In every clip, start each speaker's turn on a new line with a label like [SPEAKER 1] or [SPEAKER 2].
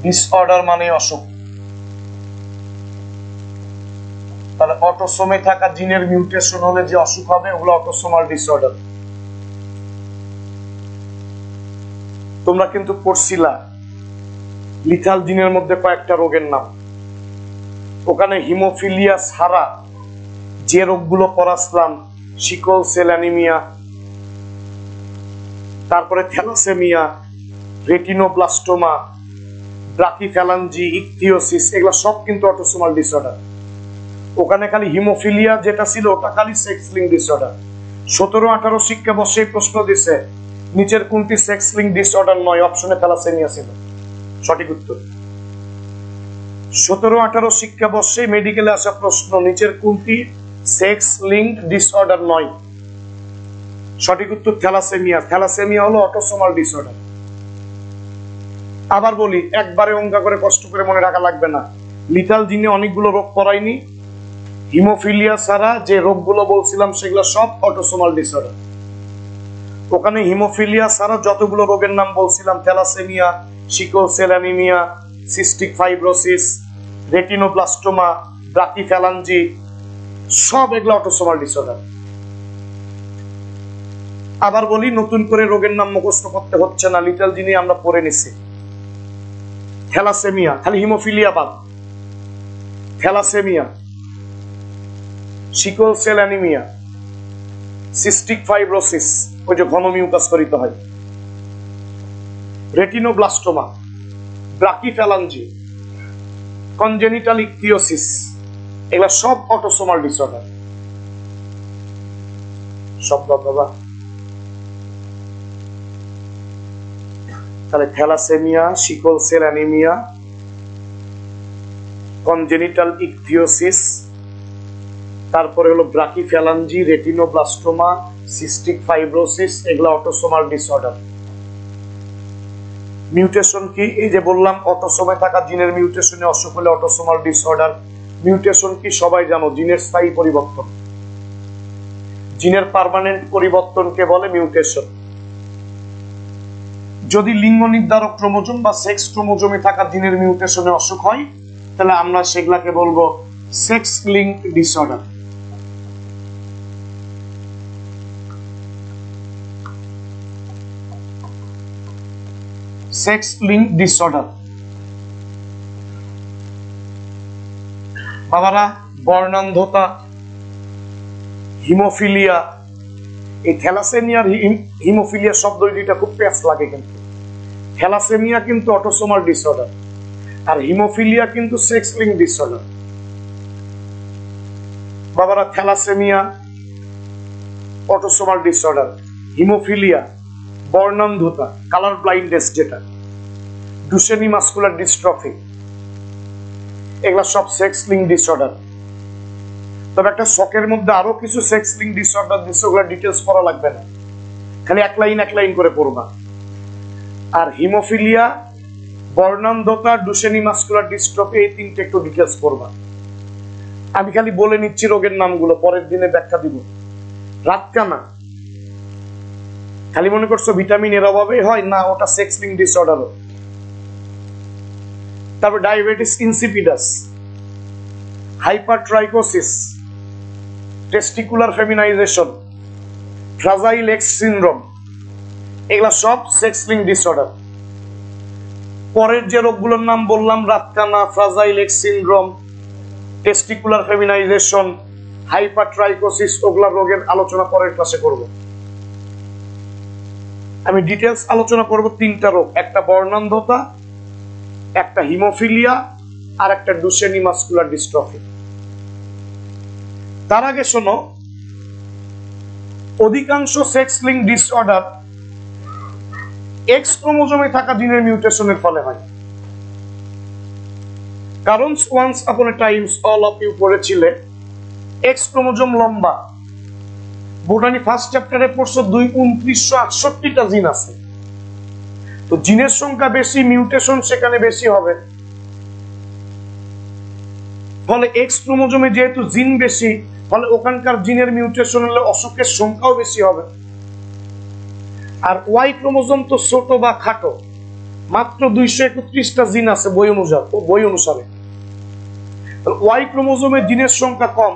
[SPEAKER 1] Disorder মানে অসুখ। তাহলে অটোসোমে থাকা জিনের মিউটেশন হলে যে অসুখ হবে ওগুলো অটোসোমাল ডিসঅর্ডার। তোমরা কিন্তু পড়ছিলা লিথাল জিনের মধ্যে কয়েকটা রোগের নাম, ওখানে হিমোফিলিয়া ছাড়া যে রোগগুলো পড়াছিলাম, সিকল সেল অ্যানিমিয়া, তারপরে থ্যালাসেমিয়া, রেটিনোব্লাস্টোমা, ব্রাকিফ্যালাঞ্জি, ইকথিওসিস, এগুলো সব কিন্তু অটোসোমাল ডিসঅর্ডার। ওখানে খালি হিমোফিলিয়া যেটা ছিল ওটা খালি সেক্স লিঙ্ক ডিসঅর্ডার। 17-18 শিক্ষাবর্ষে প্রশ্ন দিছে নিচের কোনটি সেক্স লিঙ্ক ডিসঅর্ডার নয়, অপশনে থ্যালাসেমিয়া ছিল সঠিক উত্তর। 17-18 শিক্ষাবর্ষে মেডিকেলে আসা প্রশ্ন নিচের কোনটি সেক্স লিঙ্ক ডিসঅর্ডার নয়, সঠিক উত্তর থ্যালাসেমিয়া। থ্যালাসেমিয়া হলো অটোসোমাল ডিসঅর্ডার। আবার বলি, একবারে অঙ্কা করে কষ্ট করে মনে রাখা লাগবে না, লিথাল জিনে অনেকগুলো রোগ পড়াইনি, হিমোফিলিয়া ছাড়া যে রোগগুলো বলছিলাম সেগুলো সব অটোসোমাল ডিসঅর্ডার। ওখানে হিমোফিলিয়া ছাড়া যতগুলো রোগের নাম বলছিলাম, thalassaemia, sickle cell anaemia, cystic fibrosis, retinoblastoma, brachyphalangy, সব এগুলো অটোসোমাল ডিসঅর্ডার। আবার বলি, নতুন করে রোগের নাম মুখস্থ করতে হচ্ছে না, লিটল জিনি আমরা পড়ে নিছি। থ্যালাসেমিয়া, খালি হিমোফিলিয়া বাদ, thalassaemia, sickle cell anaemia, cystic fibrosis, ওই যে ঘন মিউকাস তৈরি হয়, রেটিনোব্লাস্টোমা, ব্রাকিফ্যালাঞ্জি, কনজেনিটাল ইকথিওসিস, এগুলা সব অটোসোমাল ডিসঅর্ডার। সব বাবা। তাহলে thalassaemia, sickle cell anaemia, congenital ichthyosis, তারপরে হলো ব্রাকিফ্যালাঞ্জি, রেটিনোব্লাস্টোমা, সিস্টিক ফাইব্রোসিস, এগুলা অটোসোমাল ডিসঅর্ডার। মিউটেশন কি? এই যে বললাম অটোসোমে থাকা জিনের মিউটেশনে অসুখ হলে অটোসোমাল ডিসঅর্ডার। মিউটেশন কি সবাই জানো, জিনের স্থায়ী পরিবর্তন। জিনের পার্মানেন্ট পরিবর্তনকে বলে মিউটেশন। যদি লিঙ্গ নির্ধারক ক্রোমোজোম বা সেক্স ক্রোমোজোমে থাকা জিনের মিউটেশনে অসুখ হয় তাহলে আমরা সেগুলাকে বলবো sex link disorder. Sex link disorder. বাবারা, বর্ণান্ধতা, হিমোফিলিয়া, এই থ্যালাসেমিয়ার হিমোফিলিয়া শব্দ দুইটা খুব প্যাচ লাগে, কিন্তু থ্যালাসেমিয়া কিন্তু অটোসোমাল ডিসঅর্ডার আর হিমোফিলিয়া কিন্তু সেক্স লিঙ্ক ডিসঅর্ডার। বাবারা, থ্যালাসেমিয়া অটোসোমাল ডিসঅর্ডার, হিমোফিলিয়া বর্ণান্ধতা, কালার ব্লাইন্ডনেস যেটা, ডুশেনি মাসকুলার ডিস্ট্রফি, এগুলা সব সেক্স লিঙ্ক ডিসঅর্ডার। তবে একটা শকের মধ্যে আরো কিছু সেক্স লিঙ্ক ডিসঅর্ডার দিচ্ছে, ওগুলা ডিটেলস পড়া লাগবে না, খালি এক লাইন করে পড়বা। আর হিমোফিলিয়া, বর্ণান্ধতা, ডুশেনি মাসকুলার ডিস্ট্রফি, এই তিনটে একটু ডিটেলস পড়বা। আমি খালি বলে নিচ্ছি রোগের নামগুলো, পরের দিনে ব্যাখ্যা দিব। রাতকানা, খালি মনে করছো ভিটামিন এর অভাবে হয় না, ওটা সেক্স লিঙ্ক ডিসঅর্ডার। তারপর diabetes insipidus, hypertrichosis, testicular feminisation, fragile X syndrome, এগুলা সব সেক্স লিঙ্ক ডিসঅর্ডার। পরের যে রোগগুলোর নাম বললাম, রাতকানা, fragile X syndrome, testicular feminisation, hypertrichosis, ওগুলা রোগের আলোচনা পরের ক্লাসে করব। আমি ডিটেলস আলোচনা করব তিনটা রোগ, একটা বর্ণান্ধতা, একটা হিমোফিলিয়া, আর একটা ডুশেনি মাসকুলার ডিস্ট্রফি। তার আগে শোনো, অধিকাংশ সেক্স লিঙ্ক ডিসঅর্ডার এক্স ক্রোমোজোমে থাকা জিনের মিউটেশনের ফলে হয়। কারণ once upon a times, all of you পড়েছিলে, এক্স ক্রোমোজোম লম্বা। বোটানি ফার্স্ট চ্যাপ্টারে পড়ছো 2968টা জিন আছে, তো জিনের সংখ্যা বেশি, মিউটেশন সেখানে বেশি হবে। ফলে এক্স ক্রোমোজোমে যেহেতু জিন বেশি, ফলে ওখানকার জিনের মিউটেশন হলে অসুখের সংখ্যাও বেশি হবে। আর ওয়াই ক্রোমোজোম তো ছোট বা খাটো, মাত্র 231টা জিন আছে বই অনুসারে। ওয়াই ক্রোমোজোমে জিনের সংখ্যা কম,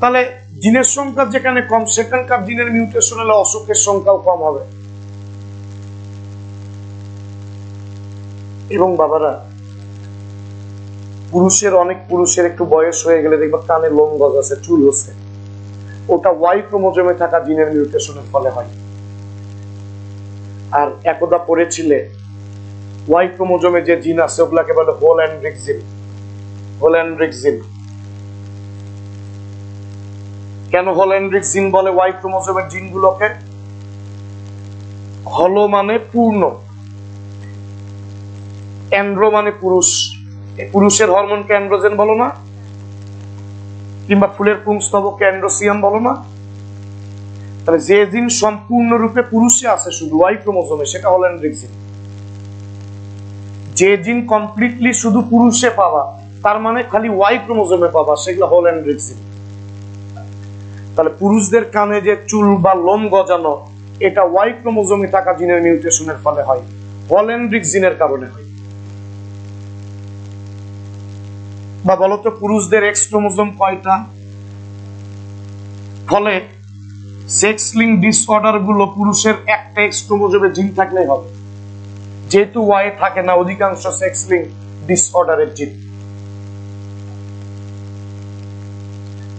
[SPEAKER 1] তাহলে জিনের সংখ্যা যেখানে কম সেখানকার জিনের মিউটেশন হলে অসুখের সংখ্যাও কম হবে। এবং বাবারা, অনেক পুরুষের একটু বয়স হয়ে গেলে দেখবা কানে লোম গজাচ্ছে, চুল হচ্ছে, ওটা ওয়াই ক্রোমোজোমে থাকা জিনের মিউটেশনের ফলে হয়। আর একদা পড়েছিলে ওয়াই ক্রোমোজোমে যে জিন আছে ওগুলাকে বলে হোল্যান্ড্রিক জিন। কেন হোল্যান্ড্রিক জিন বলে ওয়াই ক্রোমোজোমের জিনগুলোকে? হলো মানে পূর্ণ, অ্যান্ড্রো মানে পুরুষ, পুরুষের হরমোনকে অ্যান্ড্রোজেন বলো না, কিংবা ফুলের পুংস্তবককে অ্যান্ড্রোসিয়াম বলো না? তাহলে যে জিন সম্পূর্ণরূপে পুরুষে আছে শুধু ওয়াই ক্রোমোজোমে, সেটা হোল্যান্ড্রিক জিন। যে জিন কমপ্লিটলি শুধু পুরুষে পাবা, তার মানে খালি ওয়াই ক্রোমোজোমে পাবা, সেগুলো হোল্যান্ড্রিক জিন। তাহলে পুরুষদের কানে যে চুল বা লোম গজানো, এটা ওয়াই ক্রোমোজোমে থাকা জিনের মিউটেশনের ফলে হয়, হোল্যান্ড্রিক জিনের কারণে হয়। বা বলতো পুরুষদের এক্স ক্রোমোজোম কয়টা? ফলে সেক্স লিঙ্ক ডিসঅর্ডার গুলো পুরুষের একটা এক্স ক্রোমোজোমে জিন থাকলেই হবে, যেহেতু ওয়াই থাকে না অধিকাংশ সেক্স লিঙ্ক ডিসঅর্ডারের জিন।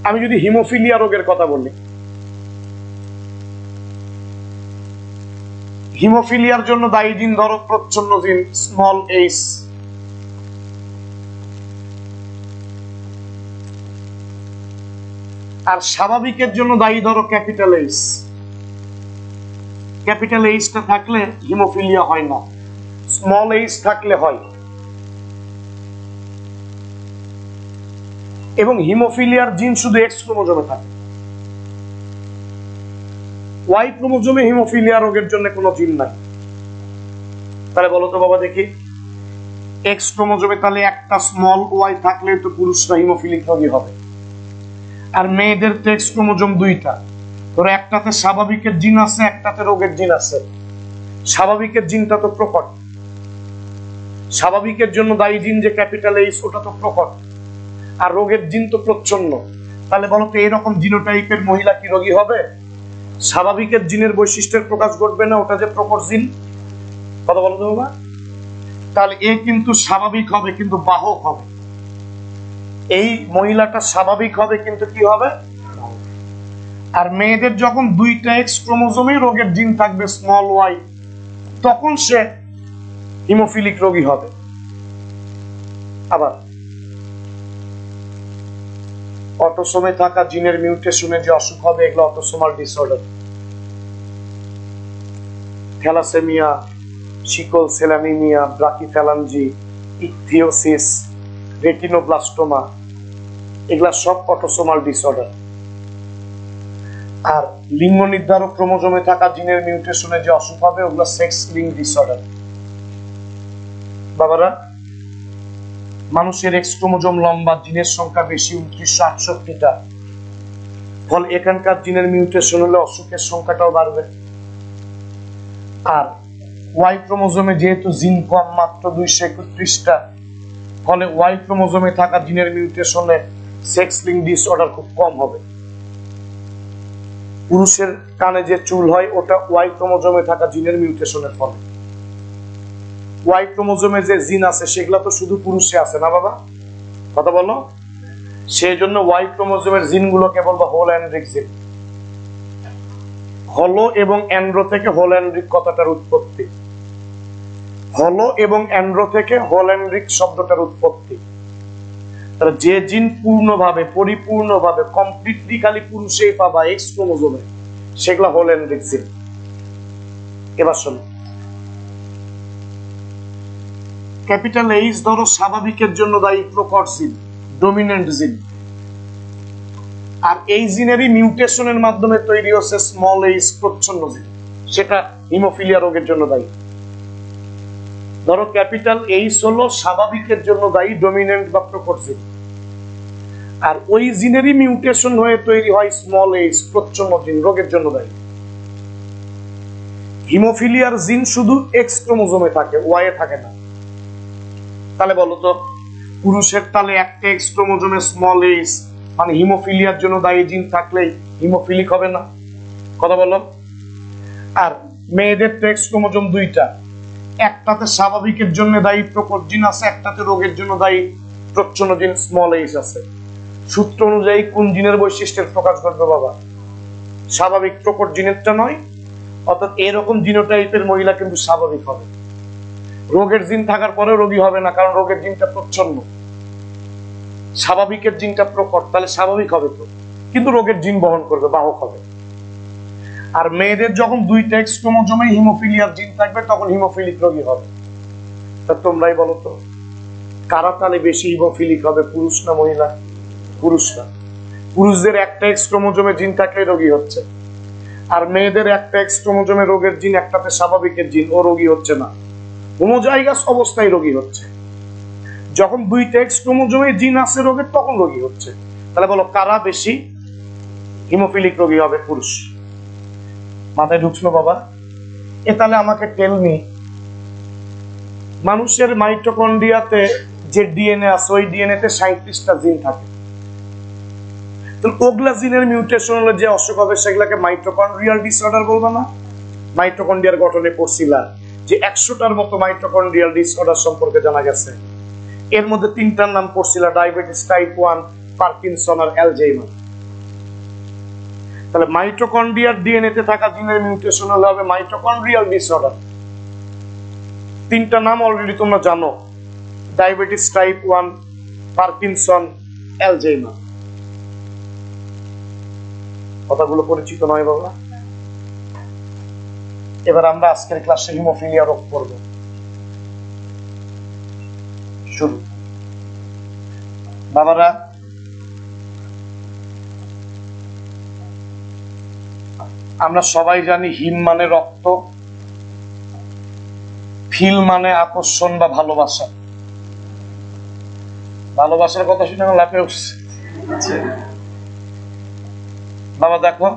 [SPEAKER 1] আমি যদি হিমোফিলিয়া রোগের কথা বলি, হিমোফিলিয়ার জন্য দায়ী জিন ধরো প্রচ্ছন্ন জিন স্মল এইচ, আর স্বাভাবিকের জন্য দায়ী ধরো ক্যাপিটাল এইচ। ক্যাপিটাল এইচটা থাকলে হিমোফিলিয়া হয় না, স্মল এইচ থাকলে হয়। এবং হিমোফিলিয়ার জিন শুধু এক্স ক্রোমোজোমে থাকে, ওয়াই ক্রোমোজোমে হিমোফিলিয়া রোগের জন্য কোনো জিন নাই। তাহলে বলো তো বাবা দেখি, এক্স ক্রোমোজোমে তাহলে একটা স্মল ওয়াই থাকলে তো পুরুষরা হিমোফিলিক রোগী হবে, আর মেয়েদের তো এক্স ক্রোমোজোম দুইটা, ধরো একটাতে স্বাভাবিকের জিন আছে, একটাতে রোগের জিন আছে। স্বাভাবিকের জিনটা তো প্রকট, স্বাভাবিকের জন্য দায়ী জিন যে ক্যাপিটাল এইচ, ওটা তো প্রকট, আর রোগের জিন তো প্রচ্ছন্ন। তাহলে বলো তো এরকম জিনোটাইপের মহিলা কি রোগী হবে? স্বাভাবিকের জিনের বৈশিষ্ট্যের প্রকাশ ঘটবে না, ওটা যে প্রকট জিন। কথা বলো তো বাবা। তাহলে এ কিন্তু স্বাভাবিক হবে কিন্তু বাহক হবে, এই মহিলাটা স্বাভাবিক হবে কিন্তু কি হবে? আর মেয়েদের যখন দুইটা এক্স ক্রোমোজোমে রোগের জিন থাকবে স্মল ওয়াই, তখন সে হিমোফিলিক রোগী হবে। আবার অটোসোমে থাকা জিনের মিউটেশনে যে অসুখ হবে, এগুলো autosomal disorder. Thalassaemia, sickle cell anaemia, brachyphalangy, ichthyosis, retinoblastoma, এগুলা সব অটোসোমাল ডিসঅর্ডার। আর লিঙ্গ নির্ধারক ক্রোমোজোমে থাকা জিনের মিউটেশনে যে অসুখ হবে, ওগুলা সেক্স লিঙ্ক ডিসঅর্ডার। বাবারা, মানুষের এক্স ক্রোমোজোম লম্বা, জিনের সংখ্যা বেশি 2968টা, ফলে এখানকার জিনের মিউটেশন হলে অসুখের সংখ্যাটাও বাড়বে। আর ওয়াই ক্রোমোজোমে যেহেতু জিন কম, মাত্র 231টা, ফলে ওয়াই ক্রোমোজোমে থাকা জিনের মিউটেশনে সেক্স লিঙ্ক ডিসঅর্ডার খুব কম হবে। পুরুষের কানে যে চুল হয়, ওটা ওয়াই ক্রোমোজোমে থাকা জিনের মিউটেশনের ফলে। ওয়াই ক্রোমোজোমে যে জিন আছে সেগুলো তো শুধু পুরুষে আছে না বাবা, কথা বলো। সেই জন্য ওয়াই ক্রোমোজোমের জিনগুলোকে বলবো হোল্যান্ড্রিক জিন। হলো এবং অ্যান্ড্রো থেকে হোল্যান্ড্রিক কথাটার উৎপত্তি, হলো এবং অ্যান্ড্রো থেকে হোল্যান্ড্রিক শব্দটার উৎপত্তি। তাহলে যে জিন পরিপূর্ণভাবে কমপ্লিটলি খালি পুরুষেই পাবা এক্স ক্রোমোজোমে, সেগুলো হোল্যান্ড্রিক জিন। এবার শোনো, ক্যাপিটাল এইচ ধরো স্বাভাবিকের জন্য দায়ী প্রকট জিন, ডমিনেন্ট জিন, আর এই জিনেরই মিউটেশনের মাধ্যমে তৈরি হচ্ছে স্মল এইচ প্রচ্ছন্ন জিন, সেটা হিমোফিলিয়া রোগের জন্য দায়ী। ধরো ক্যাপিটাল এইচ হলো স্বাভাবিকের জন্য দায়ী ডমিনেন্ট বা প্রকট জিন, আর ওই জিনেরই মিউটেশন হয়ে তৈরি হয় স্মল এইচ প্রচ্ছন্ন জিন, রোগের জন্য দায়ী। হিমোফিলিয়ার জিন শুধু এক্স ক্রোমোজোমে থাকে, ওয়াই এ থাকে না। তাহলে বলো তো, পুরুষের তাহলে একটা এক্স ক্রোমোজোমে স্মল এইচ মানে হিমোফিলিয়ার জন্য দায়ী জিন থাকলেই হিমোফিলিক হবে না? কথা বলো। আর মেয়েদের তো এক্স ক্রোমোজোম দুইটা, একটাতে স্বাভাবিকের জন্য দায়ী প্রকট জিন আছে, একটাতে রোগের জন্য দায়ী প্রচ্ছন্ন জিন স্মল এইচ আছে। সূত্র অনুযায়ী কোন জিনের বৈশিষ্ট্যের প্রকাশ ঘটবে বাবা? স্বাভাবিক প্রকট জিনেরটা নয়। অর্থাৎ এরকম জিনোটাইপের মহিলা কিন্তু স্বাভাবিক হবে। রোগের জিন থাকার পরেও রোগী হবে না, কারণ রোগের জিনটা প্রচ্ছন্ন, স্বাভাবিকের জিনটা প্রকট, তাহলে স্বাভাবিক হবে তো, কিন্তু রোগের জিন বহন করবে, বাহক হবে। আর মেয়েদের যখন দুইটা এক্স ক্রোমোজোমে হিমোফিলিয়ার জিন থাকবে তখন হিমোফিলিক রোগী হবে। তা তোমরাই বলো তো, কারা তাহলে বেশি হিমোফিলিক হবে, পুরুষ না মহিলা? পুরুষরা। পুরুষদের একটা এক্স ক্রোমোজোমে জিন থাকলে রোগী হচ্ছে, আর মেয়েদের একটা এক্স ক্রোমোজোমে রোগের জিন, একটাতে স্বাভাবিকের জিন, ও রোগী হচ্ছে না, হোমোজাইগাস অবস্থায় রোগী হচ্ছে। যখন দুইটা এক্স ক্রোমোজোমে জিন আছে রোগের, তখন রোগী হচ্ছে। তাহলে বলো কারা বেশি হিমোফিলিক রোগী হবে? পুরুষ। মাথায় ঢুকছিল বাবা? এ তাহলে আমাকে টেলমি, মানুষের মাইটোকন্ড্রিয়াতে যে ডিএনএ আছে ওই ডিএনএ তে 37টা জিন থাকে। ওগুলা জিনের মিউটেশন হলে যে অসুখ হবে সেগুলাকে মাইটোকন্ড্রিয়াল ডিসঅর্ডার বলবো না? মাইটোকন্ড্রিয়ার গঠনে পড়ছিলা যে 100টার মতো মাইটোকন্ড্রিয়াল ডিসঅর্ডার সম্পর্কে জানা গেছে। এর মধ্যে 3টার নাম পড়ছিলা, ডায়াবেটিস টাইপ 1, পার্কিনসন আর অ্যালজাইমার। তাহলে মাইটোকন্ড্রিয়ার ডিএনএ তে থাকা জিনের মিউটেশন হলে হবে মাইটোকন্ড্রিয়াল ডিসঅর্ডার। 3টা নাম অলরেডি তোমরা জানো, ডায়াবেটিস টাইপ 1, পার্কিনসন, অ্যালজাইমার। কথাগুলো পরিচিত নয় বাবা? এবার আমরা আজকের ক্লাসে হিমোফিলিয়া রোগ পড়ব। শুরু। বাবারা, আমরা সবাই জানি হিম মানে রক্ত, ফিল মানে আকর্ষণ বা ভালোবাসা। ভালোবাসার কথা শুনে আমার লাফে উঠছে। বাবা দেখো,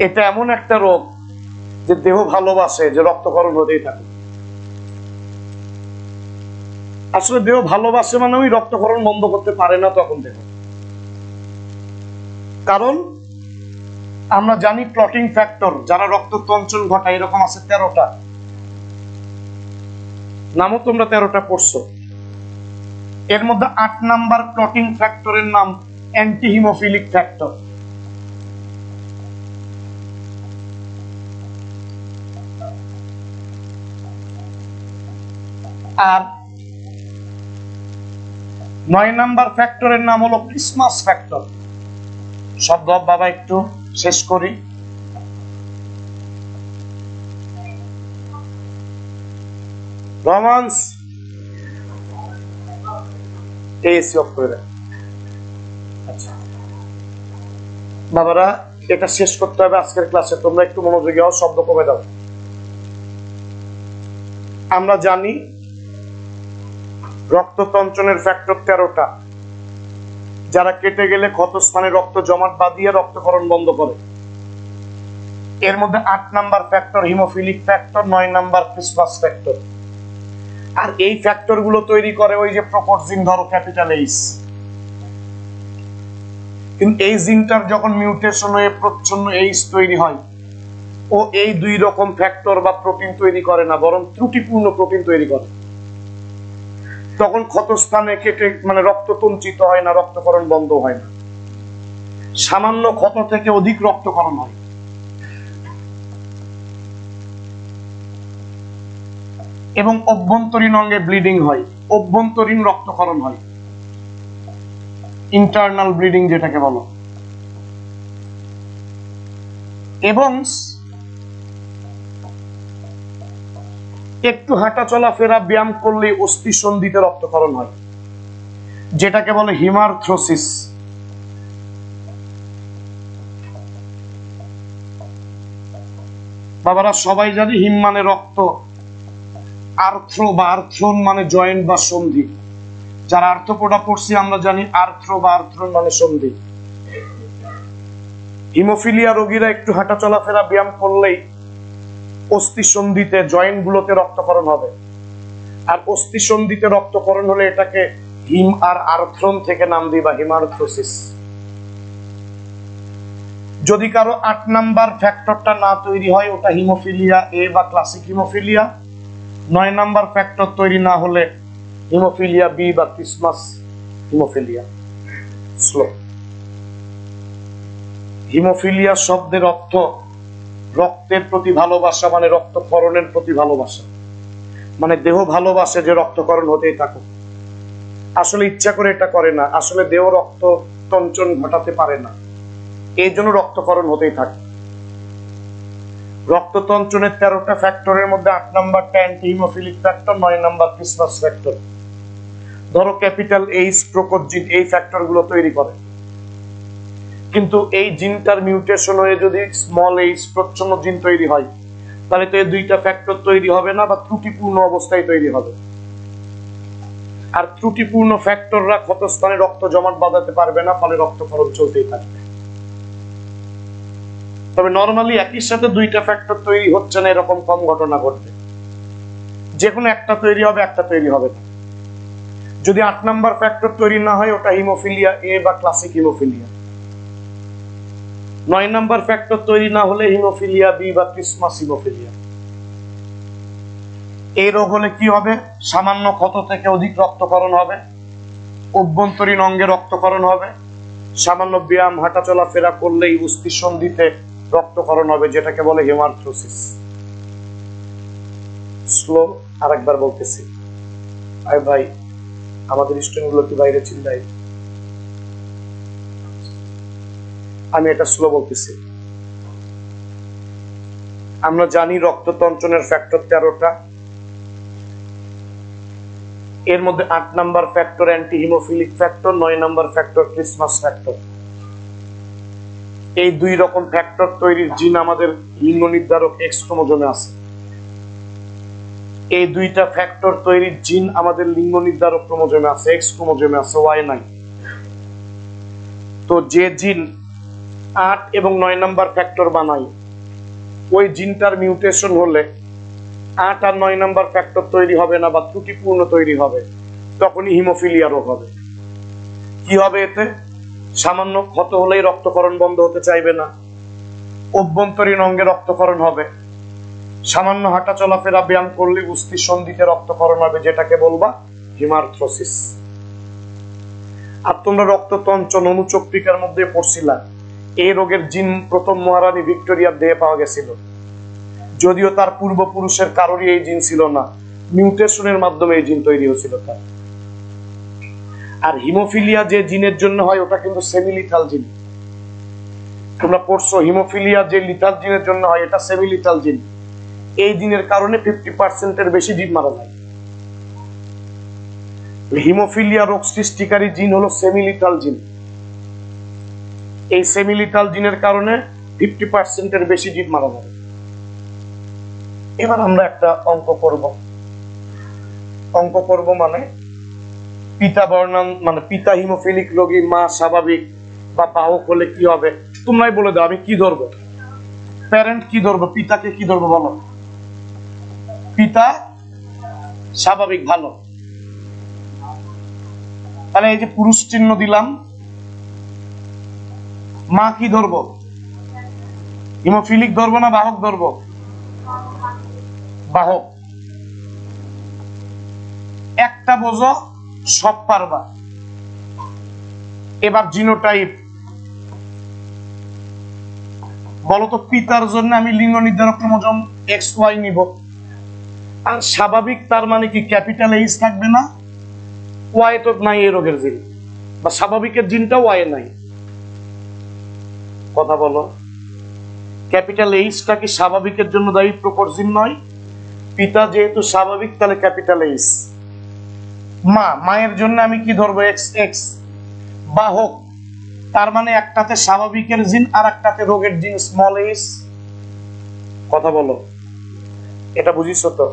[SPEAKER 1] এটা এমন একটা রোগ যে দেহ ভালোবাসে যে রক্তক্ষরণ হতেই থাকে। আসলে দেহ ভালোবাসে মানে ওই রক্তক্ষরণ বন্ধ করতে পারে না তখন দেহ। কারণ আমরা জানি ক্লটিং ফ্যাক্টর যারা রক্ত তঞ্চন ঘটায় এরকম আছে 13টা। নামও তোমরা 13টা পড়ছো। এর মধ্যে 8 নাম্বার ক্লটিং ফ্যাক্টরের নাম অ্যান্টি হিমোফিলিক ফ্যাক্টর। আর 9 নাম্বার ফ্যাক্টরের নাম হলো ক্রিসমাস ফ্যাক্টর। শব্দ বাবা একটু শেষ করি। রোমান্স এসি অফ করে দেন। আচ্ছা বাবারা, এটা শেষ করতে হবে আজকের ক্লাসে, তোমরা একটু মনোযোগী হও, শব্দ কমে দাও। আমরা জানি রক্ত তঞ্চনের ফ্যাক্টর 13টা, যারা কেটে গেলে ক্ষতস্থানে রক্ত জমাট বাঁধিয়ে রক্তক্ষরণ বন্ধ করে। এর মধ্যে 8 number factor haemophilic factor, 9 number Christmas factor. আর এই ফ্যাক্টর গুলো তৈরি করে ওই যে প্রকট জিন, ধরো ক্যাপিটাল এইচ। কিন্তু এই জিনটার যখন মিউটেশন হয়ে প্রচ্ছন্ন এইচ তৈরি হয়, ও এই 2 রকম ফ্যাক্টর বা প্রোটিন তৈরি করে না, বরং ত্রুটিপূর্ণ প্রোটিন তৈরি করে। তখন ক্ষতস্থানে কেটে মানে রক্ত তঞ্চিত হয় না, রক্তক্ষরণ বন্ধ হয় না, সামান্য ক্ষত থেকে অধিক রক্তক্ষরণ হয়। এবং অভ্যন্তরীণ অঙ্গে ব্লিডিং হয়, অভ্যন্তরীণ রক্তক্ষরণ হয়, ইন্টারনাল ব্লিডিং যেটাকে বলো। এবং একটু হাঁটা চলাফেরা ব্যায়াম করলে অস্থি সন্ধিতে রক্তক্ষরণ হয়, যেটাকে বলে হিমার্থ্রোসিস। বাবারা সবাই জানি হিম মানে রক্ত, আর্থ্রো বা আর্থ্রন মানে জয়েন্ট বা সন্ধি। যারা আর্থ্রোপোডা পড়ছি আমরা জানি আর্থ্রো বা আর্থ্রন মানে সন্ধি। হিমোফিলিয়া রোগীরা একটু হাঁটা চলাফেরা ব্যায়াম করলেই অস্থিসন্ধিতে জয়েন্ট গুলোতে রক্তক্ষরণ হবে, আর অস্থিসন্ধিতে রক্তক্ষরণ হলে এটাকে হিম আর আর্থ্রন থেকে নাম দিই বা হিমার্থ্রোসিস। যদি কারো 8 নাম্বার ফ্যাক্টরটা না তৈরি হয় ওটা হিমোফিলিয়া এ বা ক্লাসিক হিমোফিলিয়া। 9 নাম্বার ফ্যাক্টর তৈরি না হলে হিমোফিলিয়া বি বা ক্রিসমাস হিমোফিলিয়া। স্লো। হিমোফিলিয়া শব্দের অর্থ রক্তের প্রতি ভালোবাসা, মানে রক্তক্ষরণের প্রতি ভালোবাসা, মানে দেহ ভালোবাসে যে রক্তক্ষরণ হতেই থাকুক। আসলে ইচ্ছা করে এটা করে না, আসলে দেহ রক্ত তঞ্চন ঘটাতে পারে না, এই জন্য রক্তক্ষরণ হতেই থাকে। রক্ত তঞ্চনের 13টা ফ্যাক্টরের মধ্যে 8 নাম্বারটা anti haemophilic factor, 9 number Christmas factor. ধরো ক্যাপিটাল এইচ প্রকট জিন এই ফ্যাক্টর গুলো তৈরি করে, কিন্তু এই জিনটার মিউটেশন হয়ে যদি স্মল এইচ প্রচ্ছন্ন জিন তৈরি হয় তাহলে তো এই দুইটা ফ্যাক্টর তৈরি হবে না বা ত্রুটিপূর্ণ অবস্থায় তৈরি হবে। আর ত্রুটিপূর্ণ ফ্যাক্টররা ক্ষতস্থানে রক্ত জমাট বাঁধাতে পারবে না, ফলে রক্তক্ষরণ চলতেই থাকবে। তবে নরমালি একই সাথে দুইটা ফ্যাক্টর তৈরি হচ্ছে না এরকম কম ঘটনা ঘটবে, যে কোনো একটা তৈরি হবে, একটা তৈরি হবে না। যদি 8 নাম্বার ফ্যাক্টর তৈরি না হয় ওটা হিমোফিলিয়া এ বা ক্লাসিক হিমোফিলিয়া। 9 নাম্বার ফ্যাক্টর তৈরি না হলে হিমোফিলিয়া বি বা ক্রিসমাস হিমোফিলিয়া। এই রোগ হলে কি হবে? সামান্য ক্ষত থেকে অধিক রক্তক্ষরণ হবে, অভ্যন্তরীণ অঙ্গে রক্তক্ষরণ হবে, সামান্য ব্যায়াম হাঁটা চলাফেরা করলেই অস্থিসন্ধিতে রক্তক্ষরণ হবে, যেটাকে বলে হেমার্থ্রোসিস। স্লো আরেকবার বলতেছি। আরে ভাই, আমাদের স্টুডেন্ট গুলো কি বাইরে চিল্লাই? আমি এটা স্লো বলতেছি। আমরা জানি রক্ত তঞ্চনের ফ্যাক্টর 13টা, এর মধ্যে 8 number factor anti haemophilic factor, 9 number factor Christmas factor. এই দুই রকম ফ্যাক্টর তৈরির জিন আমাদের লিঙ্গ নির্ধারক এক্স ক্রোমোজোমে আছে। এই দুইটা ফ্যাক্টর তৈরির জিন আমাদের লিঙ্গ নির্ধারক ক্রোমোজোমে আছে, এক্স ক্রোমোজোমে আছে, ওয়াই নাই। তো যে জিন 8 এবং 9 নাম্বার ফ্যাক্টর বানায় ওই জিনটার মিউটেশন হলে 8 আর 9 নাম্বার ফ্যাক্টর তৈরি হবে না বা ত্রুটিপূর্ণ তৈরি হবে, তখনই হিমোফিলিয়া রোগ হবে। কি হবে এতে? সামান্য ক্ষত হলেই রক্তক্ষরণ বন্ধ হতে চাইবে না, অভ্যন্তরীণ অঙ্গে রক্তক্ষরণ হবে, সামান্য হাঁটা চলাফেরা ব্যায়াম করলে অস্থিসন্ধিতে রক্তক্ষরণ হবে, যেটাকে বলবা হিমার্থ্রোসিস। আর তোমরা রক্ততঞ্চন অনুচক্রিকার মধ্যে পড়ছিলা, এই রোগের জিন প্রথম মহারানী ভিক্টোরিয়ার দেহে পাওয়া গেছিল, যদিও তার পূর্বপুরুষের কারোরই এই জিন ছিল না, মিউটেশনের মাধ্যমে এই জিন তৈরি হয়েছিল তার। আর হিমোফিলিয়া যে জিনের জন্য হয় ওটা কিন্তু সেমিলিথাল জিন। তোমরা পড়ছো হিমোফিলিয়া যে লিথাল জিনের জন্য হয় এটা সেমিলিথাল জিন। এই জিনের কারণে 50%-এর বেশি জীব মারা যায়। হিমোফিলিয়া রোগ সৃষ্টিকারী জিন হলো সেমিলিথাল জিন। এই সেমিলিথাল জিনের কারণে 50%-এর বেশি জীব মারা যাবে। এবার আমরা একটা অঙ্ক করব মানে পিতা বর্ণান, মানে পিতা হিমোফিলিক রোগী, মা স্বাভাবিক বা বাহক হলে কি হবে তোমরাই বলে দাও। আমি কি ধরবো? প্যারেন্ট কি ধরবো? পিতাকে কি ধরবো বলো? পিতা স্বাভাবিক, ভালো। তাহলে এই যে পুরুষ চিহ্ন দিলাম। মা কি ধরবো? হিমোফিলিক ধরবো না বাহক ধরবো? বাহক। একটা বোঝো, সব পারবা। এবার জিনোটাইপ বলো তো। পিতার জন্য আমি লিঙ্গ নির্ধারক ক্রোমোজোম XY নিব, আর স্বাভাবিক তার মানে কি ক্যাপিটাল এইচ থাকবে না? ওয়াই তো নাই এই রোগের জিন, বা স্বাভাবিকের জিনটা ওয়াই নাই। কথা বলো, ক্যাপিটাল এইচটা কি স্বাভাবিকের জন্য দায়ী? প্রকট জিন নয়। পিতা যেহেতু স্বাভাবিক তাহলে ক্যাপিটাল এইচ। মায়ের জন্য আমি কি ধরবো? XX। বাহক তার মানে একটাতে স্বাভাবিকের জিন আর একটাতে রোগের জিন স্মল এইচ। কথা বলো, এটা বুঝিস তো?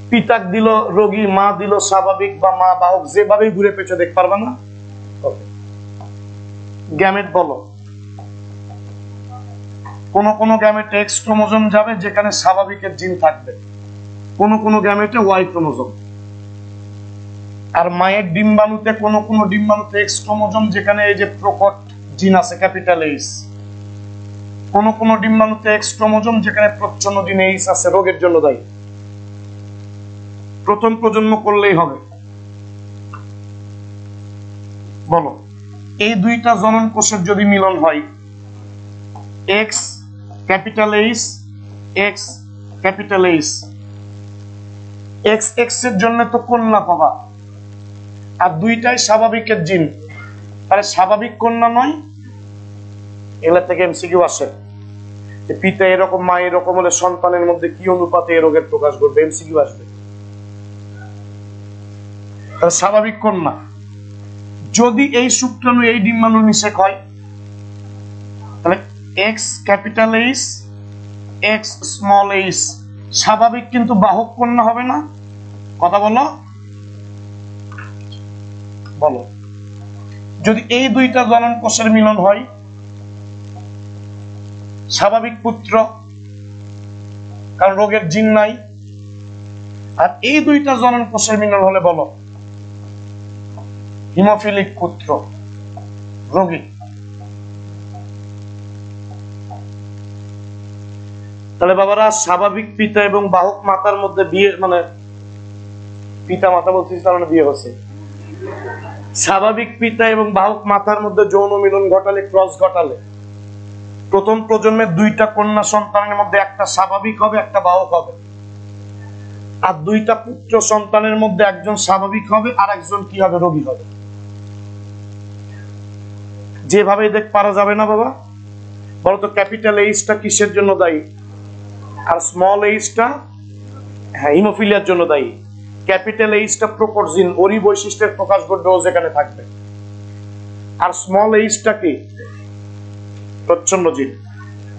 [SPEAKER 1] পিতাক দিল রোগী, মা দিল স্বাভাবিক বা মা বাহক, যেভাবে ঘুরে পেছে দেখ পারবা না। গ্যামেট বলো। কোন কোন গ্যামেটে এক্স ক্রোমোজোম যাবে যেখানে স্বাভাবিকের জিন থাকবে, কোন কোন গ্যামেটে ওয়াই ক্রোমোজোম। আর মায়ের ডিম্বাণুতে কোন কোন ডিম্বাণুতে এক্স ক্রোমোজোম যেখানে এই যে প্রকট জিন আছে ক্যাপিটাল এইচ, কোন কোন ডিম্বাণুতে এক্স ক্রোমোজোম যেখানে প্রচ্ছন্ন জিন এইচ আছে, রোগের জন্য দায়ী। প্রথম প্রজন্ম করলেই হবে। বলো, এই দুইটা জনন কোষের যদি মিলন হয়, x capital H x capital H, x x এর জন্য তো কন্যা পাবা, আর দুইটাই স্বাভাবিকের জিন, তাহলে স্বাভাবিক কন্যা নয়। এগুলা থেকে এমসিকিউ আসে, পিতা এরকম মা এরকম হলে সন্তানের মধ্যে কি অনুপাতে এই রোগের প্রকাশ ঘটবে, এমসিকিউ আসবে। তাহলে স্বাভাবিক কন্যা। যদি এই শুক্রাণু এই ডিম্বাণু নিষেক হয়, তাহলে x capital H x small H স্বাভাবিক, কিন্তু বাহক কন্যা হবে না। কথা বলো বলো। যদি এই দুইটা জনন কোষের মিলন হয়, স্বাভাবিক পুত্র, কারণ রোগের জিন নাই। আর এই দুইটা জনন কোষের মিলন হলে বলো হিমোফিলিক পুত্র, রোগী। তাহলে বাবারা, স্বাভাবিক পিতা এবং বাহক মাতার মধ্যে বিয়ে, মানে পিতা মাতা বলছিস তার মানে বিয়ে হচ্ছে। স্বাভাবিক পিতা এবং বাহক মাতার মধ্যে যৌন মিলন ঘটালে, ক্রস ঘটালে, প্রথম প্রজন্মের দুইটা কন্যা সন্তানের মধ্যে একটা স্বাভাবিক হবে, একটা বাহক হবে। আর দুইটা পুত্র সন্তানের মধ্যে একজন স্বাভাবিক হবে আর একজন কি হবে, রোগী হবে। যেভাবে দেখ পারা যাবে না বাবা? বলতো ক্যাপিটাল এইচটা কিসের জন্য দায়ী, আর স্মল এইচটা হ্যাঁ হিমোফিলিয়ার জন্য দায়ী। ক্যাপিটাল এইচটা প্রকট জিন, ওরই বৈশিষ্ট্যের প্রকাশ ঘটবে, ও যেখানে থাকবে। আর স্মল এইচটা কি, প্রচ্ছন্ন জিন।